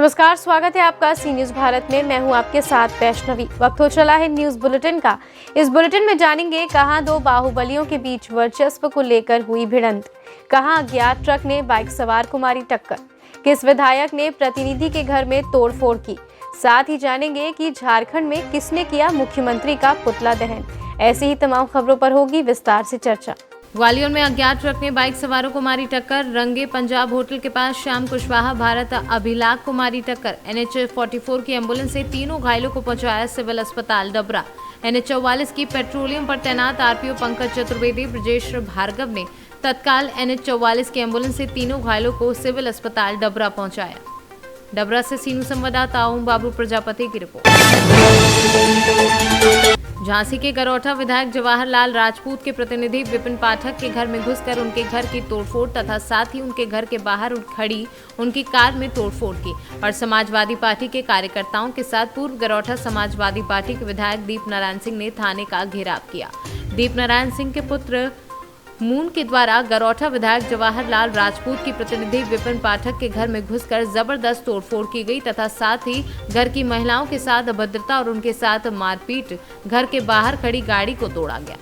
नमस्कार, स्वागत है आपका सी न्यूज भारत में। मैं हूं आपके साथ वैष्णवी। वक्त हो चला है न्यूज बुलेटिन का। इस बुलेटिन में जानेंगे कहां दो बाहुबलियों के बीच वर्चस्व को लेकर हुई भिड़ंत, कहां अज्ञात ट्रक ने बाइक सवार को मारी टक्कर, किस विधायक ने प्रतिनिधि के घर में तोड़फोड़ की। साथ ही जानेंगे कि झारखंड में किसने किया मुख्यमंत्री का पुतला दहन। ऐसी ही तमाम खबरों पर होगी विस्तार से चर्चा। ग्वालियर में अज्ञात ट्रक ने बाइक सवारों को मारी टक्कर। रंगे पंजाब होटल के पास श्याम कुशवाहा भारत अभिलाख को मारी टक्कर। NH 44 की एम्बुलेंस से तीनों घायलों को पहुंचाया सिविल अस्पताल डबरा। NH 44 की पेट्रोलियम पर तैनात RPO पंकज चतुर्वेदी ब्रजेश भार्गव ने तत्काल NH 44 की एम्बुलेंस से तीनों घायलों को सिविल अस्पताल डबरा पहुंचाया। डबरा से सीनू संवाददाता ओम बाबू प्रजापति की रिपोर्ट। झांसी के गरौठा विधायक जवाहरलाल राजपूत के प्रतिनिधि विपिन पाठक के घर में घुसकर उनके घर की तोड़फोड़ तथा साथ ही उनके घर के बाहर खड़ी उनकी कार में तोड़फोड़ की और समाजवादी पार्टी के कार्यकर्ताओं के साथ पूर्व गरौठा समाजवादी पार्टी के विधायक दीप नारायण सिंह ने थाने का घेराव किया। दीप नारायण सिंह के पुत्र मून के द्वारा गरौठा विधायक जवाहरलाल राजपूत की प्रतिनिधि विपिन पाठक के घर में घुसकर जबरदस्त तोड़फोड़ की गई तथा साथ ही घर की महिलाओं के साथ अभद्रता और उनके साथ मारपीट, घर के बाहर खड़ी गाड़ी को तोड़ा गया।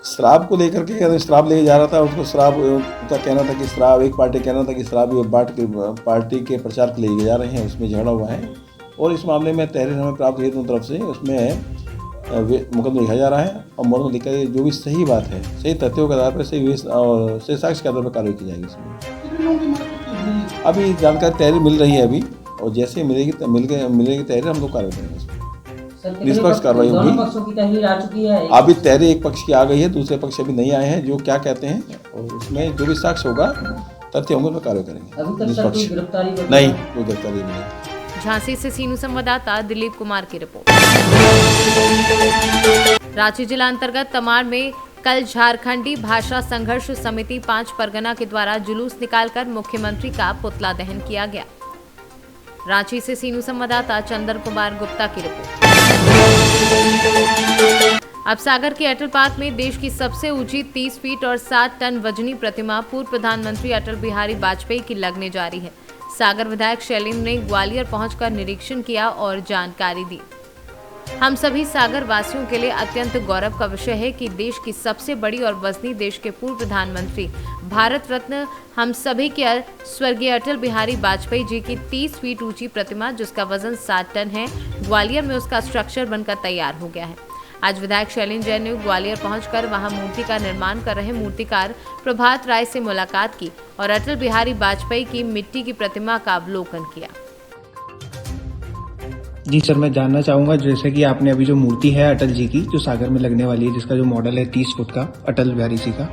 शराब को लेकर के शराब लेके जा रहा था, उसको शराब का कहना था कि शराब एक पार्टी कहना था कि शराब ये पार्टी के प्रचार के लिए जा रहे हैं, उसमें झगड़ा हुआ है और इस मामले में तहरीर हमें प्राप्त हुई दोनों तरफ से, उसमें मुकदमा लिखा जा रहा है और मुकदमा लिखा जो भी सही बात है, सही तथ्यों के आधार पर सही साक्ष्य के आधार पर कार्रवाई की जाएगी। इसमें अभी जानकारी तहरीर मिल रही है अभी और जैसे मिलेगी तहरीर हम लोग कार्रवाई करेंगे। इसमें निष्पक्ष कार्रवाई होगी। अभी तहरीर एक पक्ष की आ गई है, दूसरे पक्ष अभी नहीं आए हैं, जो क्या कहते हैं और उसमें जो भी साक्ष्य होगा तथ्य होंगे उसमें कार्रवाई करेंगे। निष्पक्ष नहीं, कोई गिरफ्तारी नहीं। झांसी से सीनू संवाददाता दिलीप कुमार की रिपोर्ट। रांची जिला अंतर्गत तमाड़ में कल झारखंडी भाषा संघर्ष समिति 5 परगना के द्वारा जुलूस निकालकर मुख्यमंत्री का पुतला दहन किया गया। रांची से सीनू संवाददाता चंदन कुमार गुप्ता की रिपोर्ट। अब सागर के अटल पार्क में देश की सबसे ऊंची 30 फीट और 7 टन वजनी प्रतिमा पूर्व प्रधानमंत्री अटल बिहारी वाजपेयी की लगने जा रही है। सागर विधायक शैलेंद्र ने ग्वालियर पहुंचकर निरीक्षण किया और जानकारी दी। हम सभी सागर वासियों के लिए अत्यंत गौरव का विषय है कि देश की सबसे बड़ी और वजनी देश के पूर्व प्रधानमंत्री भारत रत्न हम सभी के स्वर्गीय अटल बिहारी वाजपेयी जी की 30 फीट ऊंची प्रतिमा जिसका वजन 7 टन है, ग्वालियर में उसका स्ट्रक्चर बनकर तैयार हो गया है। आज विधायक शैलेंद्र जैन ने ग्वालियर पहुंचकर वहां मूर्ति का निर्माण कर रहे मूर्तिकार प्रभात राय से मुलाकात की और अटल बिहारी वाजपेयी की मिट्टी की प्रतिमा का अवलोकन किया। जी सर, मैं जानना चाहूंगा जैसे कि आपने अभी जो मूर्ति है अटल जी की जो सागर में लगने वाली है, जिसका जो मॉडल है 30 फुट का अटल बिहारी जी का,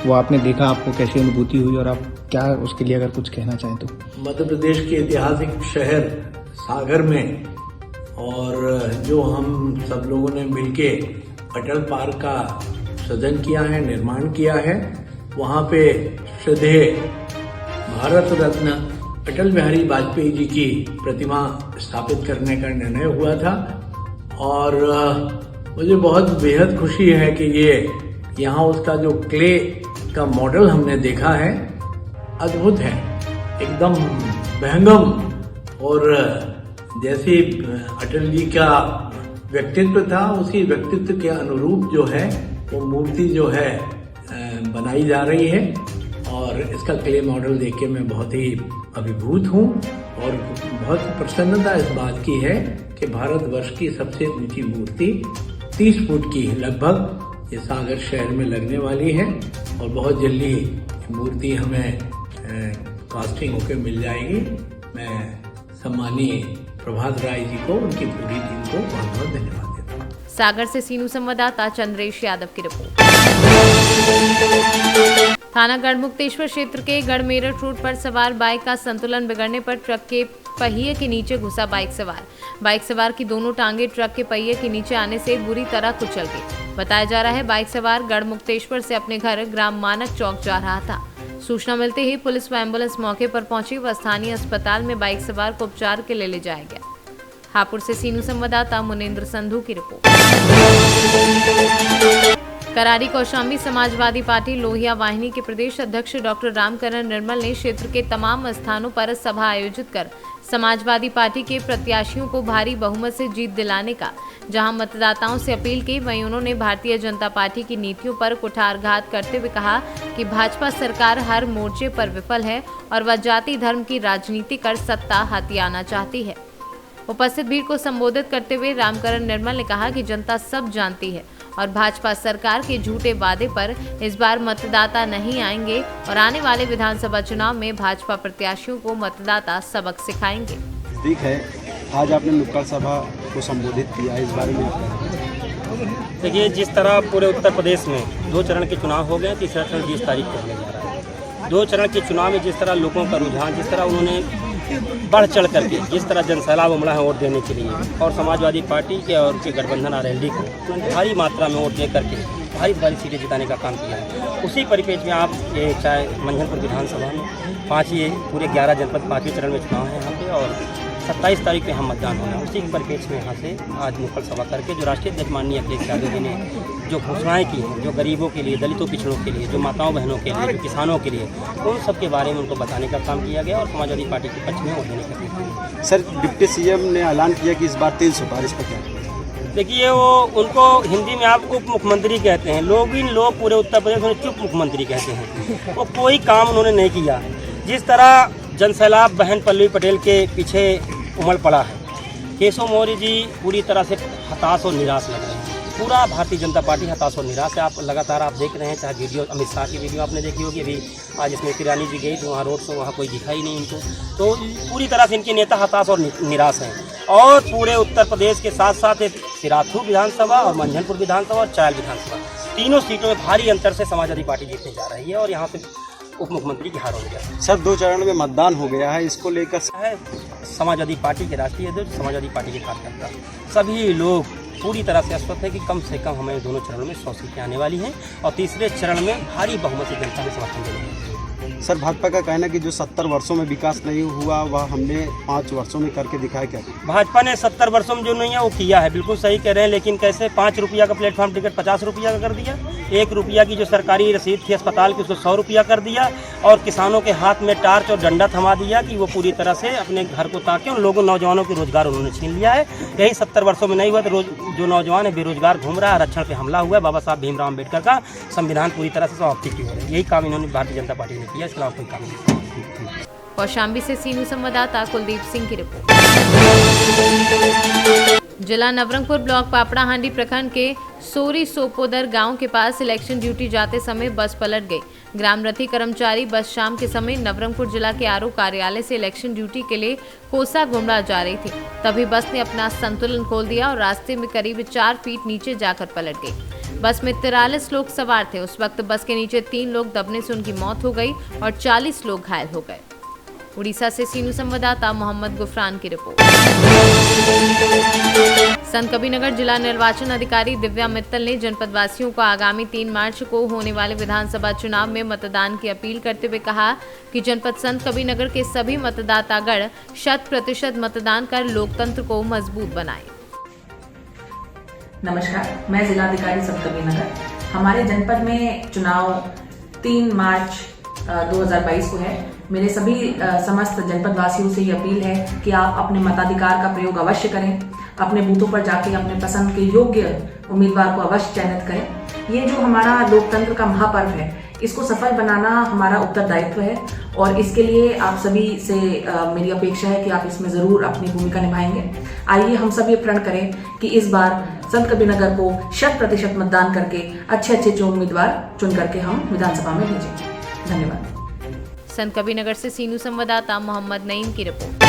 वो आपने देखा, आपको कैसी अनुभूति हुई और आप क्या उसके लिए अगर कुछ कहना चाहें तो? मध्य प्रदेश के ऐतिहासिक शहर सागर में और जो हम सब लोगों ने मिलके अटल पार्क का सृजन किया है, निर्माण किया है, वहाँ पे श्रद्धेय भारत रत्न अटल बिहारी वाजपेयी जी की प्रतिमा स्थापित करने का निर्णय हुआ था और मुझे बहुत बेहद खुशी है कि ये यहाँ उसका जो क्ले का मॉडल हमने देखा है, अद्भुत है, एकदम विहंगम और जैसे अटल जी का व्यक्तित्व था उसी व्यक्तित्व के अनुरूप जो है वो मूर्ति जो है बनाई जा रही है और इसका क्ले मॉडल देख के मैं बहुत ही अभिभूत हूँ और बहुत प्रसन्नता इस बात की है कि भारतवर्ष की सबसे ऊंची मूर्ति 30 फुट की लगभग ये सागर शहर में लगने वाली है और बहुत जल्दी मूर्ति हमें कास्टिंग होकर मिल जाएगी। मैं सम्मानीय प्रभात राय जी को, उनकी पूरी टीम को बहुत बहुत धन्यवाद देता हूँ। सागर से सीनू संवाददाता चंद्रेश यादव की रिपोर्ट। थाना गढ़मुक्तेश्वर क्षेत्र के गढ़मेरठ रोड पर सवार बाइक का संतुलन बिगड़ने पर ट्रक के पहिए के नीचे घुसा बाइक सवार की दोनों टांगे ट्रक के पहिए के नीचे आने से बुरी तरह कुचल गई। बताया जा रहा है बाइक सवार गढ़मुक्तेश्वर से अपने घर ग्राम मानक चौक जा रहा था। सूचना मिलते ही पुलिस व एम्बुलेंस मौके पर पहुंची व स्थानीय अस्पताल में बाइक सवार को उपचार के लिए ले जाया गया। हापुड़ से सीनू संवाददाता मुनेंद्र संधू की रिपोर्ट। करारी कौशाम्बी समाजवादी पार्टी लोहिया वाहिनी के प्रदेश अध्यक्ष डॉक्टर रामकरण निर्मल ने क्षेत्र के तमाम स्थानों पर सभा आयोजित कर समाजवादी पार्टी के प्रत्याशियों को भारी बहुमत से जीत दिलाने का जहां मतदाताओं से अपील की, वहीं उन्होंने भारतीय जनता पार्टी की नीतियों पर कुठारघात करते हुए कहा कि भाजपा सरकार हर मोर्चे पर विफल है और वह जाति धर्म की राजनीति कर सत्ता हथियाना चाहती है। उपस्थित भीड़ को संबोधित करते हुए रामकरण निर्मल ने कहा कि जनता सब जानती है और भाजपा सरकार के झूठे वादे पर इस बार मतदाता नहीं आएंगे और आने वाले विधानसभा चुनाव में भाजपा प्रत्याशियों को मतदाता सबक सिखाएंगे। ठीक है, आज आपने नुक्कड़ सभा को संबोधित किया, इस बारे में देखिए, जिस तरह पूरे उत्तर प्रदेश में 2 चरण के चुनाव हो गए, तीसरा चरण 20 तारीख को होने जा रहा है। 2 चरण के चुनाव में जिस तरह लोगों का रुझान, जिस तरह उन्होंने बढ़ चढ़ करके जिस तरह जनसैलाब उमड़ा है वोट देने के लिए और समाजवादी पार्टी के और के गठबंधन आरएलडी को उन्होंने भारी मात्रा में वोट दे करके भारी सीटें जिताने का काम किया है। उसी परिप्रेक्ष्य में आप ये चाहे मंझनपुर विधानसभा में 5 ये पूरे 11 जनपद 5वें चरण में चुनाव है यहाँ पे और 27 तारीख पे हम मतदान होना है। उसी के परिप्रेक्ष्य में यहाँ से आज नुक्कड़ सभा करके जो राष्ट्रीय अध्यक्ष माननीय अखिलेश यादव जी ने जो घोषणाएं की हैं, जो गरीबों के लिए, दलितों पिछड़ों के लिए, जो माताओं बहनों के लिए, जो किसानों के लिए, उन सब के बारे में उनको बताने का काम किया गया और समाजवादी पार्टी के पक्ष में वोट देने का काम। सर, डिप्टी सीएम ने ऐलान किया कि इस बार 300 पार, इस पर क्या? देखिए, वो उनको हिंदी में आप उप मुख्यमंत्री कहते हैं। लोग पूरे उत्तर प्रदेश में चुप मुख्यमंत्री कहते हैं। वो कोई काम उन्होंने नहीं किया। जिस तरह जनसैलाब बहन पल्लवी पटेल के पीछे उमड़ पड़ा है, केशव मौर्य जी पूरी तरह से हताश और निराश लग रहे हैं। पूरा भारतीय जनता पार्टी हताश और निराश है। आप लगातार आप देख रहे हैं, चाहे वीडियो अमित शाह की वीडियो आपने देखी होगी, अभी आज इसमें ईरानी जी गई तो वहाँ रोड शो, वहाँ कोई दिखाई नहीं इनको। तो पूरी तरह से इनके नेता हताश और निराश हैं। और पूरे उत्तर प्रदेश के साथ साथ सिराथू विधानसभा और मंझनपुर विधानसभा और चायल विधानसभा, तीनों सीटों में भारी अंतर से समाजवादी पार्टी जीतने जा रही है और यहाँ से उप मुख्यमंत्री की हार हो गया। सर, 2 चरण में मतदान हो गया है, इसको लेकर है समाजवादी पार्टी के राष्ट्रीय अध्यक्ष, समाजवादी पार्टी के कार्यकर्ता, सभी लोग पूरी तरह से आश्वस्त है कि कम से कम हमें दोनों चरणों में 100 सीटें आने वाली हैं और तीसरे चरण में भारी बहुमत से जनता में समर्थन देंगे। सर, भाजपा का कहना है कि जो 70 वर्षों में विकास नहीं हुआ वह हमने 5 वर्षों में करके दिखाया। क्या भाजपा ने 70 वर्षों में जो नहीं है वो किया है, बिल्कुल सही कह रहे हैं। लेकिन कैसे 5 रुपया का प्लेटफॉर्म टिकट 50 रुपया का कर दिया, 1 रुपया की जो सरकारी रसीद थी अस्पताल की उसको 100 रुपया कर दिया और किसानों के हाथ में टार्च और डंडा थमा दिया कि वो पूरी तरह से अपने घर को ताके उन लोगों नौजवानों के रोजगार उन्होंने छीन लिया है। यही 70 वर्षों में नहीं हुआ तो जो नौजवान है बेरोजगार घूम रहा है, आरक्षण पे हमला हुआ है, बाबा साहब भीमराव अम्बेडकर का संविधान पूरी तरह से समाप्ति की हो रही है। यही काम इन्होंने भारतीय जनता पार्टी ने किया, इसके अलावा कोई काम नहीं। कौशाम्बी से सीनू संवाददाता कुलदीप सिंह की रिपोर्ट। जिला नवरंगपुर ब्लॉक पापड़ाहांडी प्रखंड के सोरी सोपोदर गांव के पास इलेक्शन ड्यूटी जाते समय बस पलट गई। ग्राम रथी कर्मचारी बस शाम के समय नवरंगपुर जिला के आरओ कार्यालय से इलेक्शन ड्यूटी के लिए कोसा गुमड़ा जा रही थी। तभी बस ने अपना संतुलन खो दिया और रास्ते में करीब 4 फीट नीचे जाकर पलट गई। बस में 43 लोग सवार थे। उस वक्त बस के नीचे 3 लोग दबने से उनकी मौत हो गई और 40 लोग घायल हो गए। उड़ीसा से सीनू संवाददाता मोहम्मद गुफरान की रिपोर्ट। संत कबीरनगर जिला निर्वाचन अधिकारी दिव्या मित्तल ने जनपद वासियों को आगामी 3 मार्च को होने वाले विधानसभा चुनाव में मतदान की अपील करते हुए कहा कि जनपद संत कबीरनगर के सभी मतदातागण 100% मतदान कर लोकतंत्र को मजबूत बनाएं। नमस्कार, मैं जिलाधिकारी संत कबीरनगर। हमारे जनपद में चुनाव 3 मार्च 2022 को है। मेरे सभी समस्त जनपद वासियों से ये अपील है कि आप अपने मताधिकार का प्रयोग अवश्य करें। अपने बूथों पर जाके अपने पसंद के योग्य उम्मीदवार को अवश्य चयनित करें। ये जो हमारा लोकतंत्र का महापर्व है, इसको सफल बनाना हमारा उत्तरदायित्व है और इसके लिए आप सभी से मेरी अपेक्षा है कि आप इसमें जरूर अपनी भूमिका निभाएंगे। आइए हम सब ये प्रण करें कि इस बार संत कबीरनगर को 100% मतदान करके अच्छे उम्मीदवार चुन करके हम विधानसभा में भेजेंगे। धन्यवाद। संत कबीरनगर से सीनू संवाददाता मोहम्मद नईम की रिपोर्ट।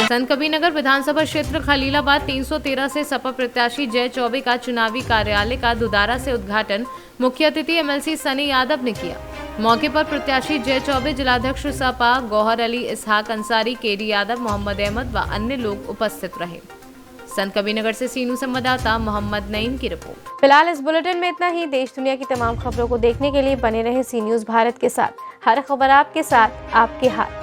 संत कबीरनगर विधानसभा क्षेत्र खलीलाबाद 313 से सपा प्रत्याशी जय चौबे का चुनावी कार्यालय का दोबारा से उद्घाटन मुख्य अतिथि एमएलसी सनी यादव ने किया। मौके पर प्रत्याशी जय चौबे, जिलाध्यक्ष सपा गौहर अली, इसहाक अंसारी, केडी यादव, मोहम्मद अहमद व अन्य लोग उपस्थित रहे। संत कबीरनगर से सीनू संवाददाता मोहम्मद नईम की रिपोर्ट। फिलहाल इस बुलेटिन में इतना ही। देश दुनिया की तमाम खबरों को देखने के लिए बने रहे सी न्यूज़ भारत के साथ। हर खबर आपके साथ, आपके हाथ।